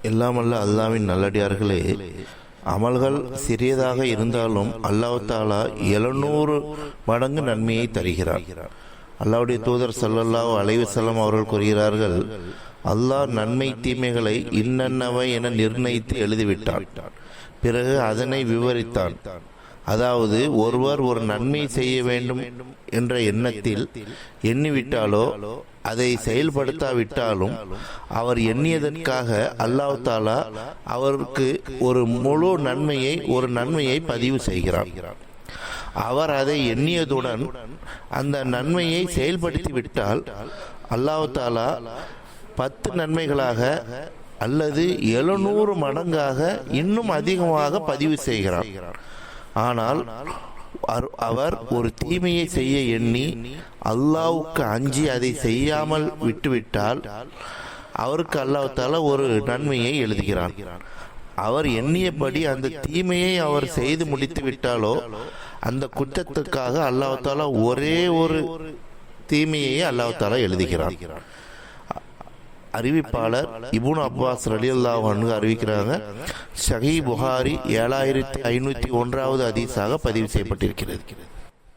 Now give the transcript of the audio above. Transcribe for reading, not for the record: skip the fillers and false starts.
எல்லாம் அல்ல அல்லாவின் நல்லடியார்களே, அமல்கள் சிறியதாக இருந்தாலும் அல்லாஹ் தாலா 700 மடங்கு நன்மையை தருகிறார். அல்லாஹ்வுடைய தூதர் ஸல்லல்லாஹு அலைஹி வஸல்லம் அவர்கள் கூறுகிறார்கள், அல்லாஹ் நன்மை தீமைகளை இன்னன்னவை என நிர்ணயித்து எழுதிவிட்டான். பிறகு அதனை விவரித்தான். அதாவது ஒருவர் ஒரு நன்மை செய்ய வேண்டும் என்ற எண்ணத்தில் எண்ணிவிட்டாலோ அதை செயல்படுத்தாவிட்டாலும் அவர் எண்ணியதற்காக அல்லாஹ் தாலா அவருக்கு ஒரு முழு நன்மையை பதிவு செய்கிறார். அவர் அதை எண்ணியதுடன் அந்த நன்மையை செயல்படுத்திவிட்டால் அல்லாஹ் தாலா 10 நன்மைகளாக அல்லது 700 மடங்காக இன்னும் அதிகமாக பதிவு செய்கிறார். ஆனால் அவர் ஒரு தீமையை செய்ய எண்ணி அல்லாஹ்வுக்கு அஞ்சி அதை செய்யாமல் விட்டுவிட்டால் அவருக்கு அல்லாஹ் தஆலா ஒரு நன்மையை எழுதுகிறான். அவர் எண்ணியபடி அந்த தீமையை அவர் செய்து முடித்து விட்டாலோ அந்த குற்றத்துக்காக அல்லாஹ் தஆலா ஒரே ஒரு தீமையை அல்லாஹ் தஆலா எழுதுகிறான். அறிவிப்பாளர் இப்னு அப்பாஸ் ரலியல்லாஹு அன்ஹு அறிவிக்கிறாங்க. சஹீஹ் புகாரி 7501வது ஹதீஸாக பதிவு செய்யப்பட்டிருக்கிறது.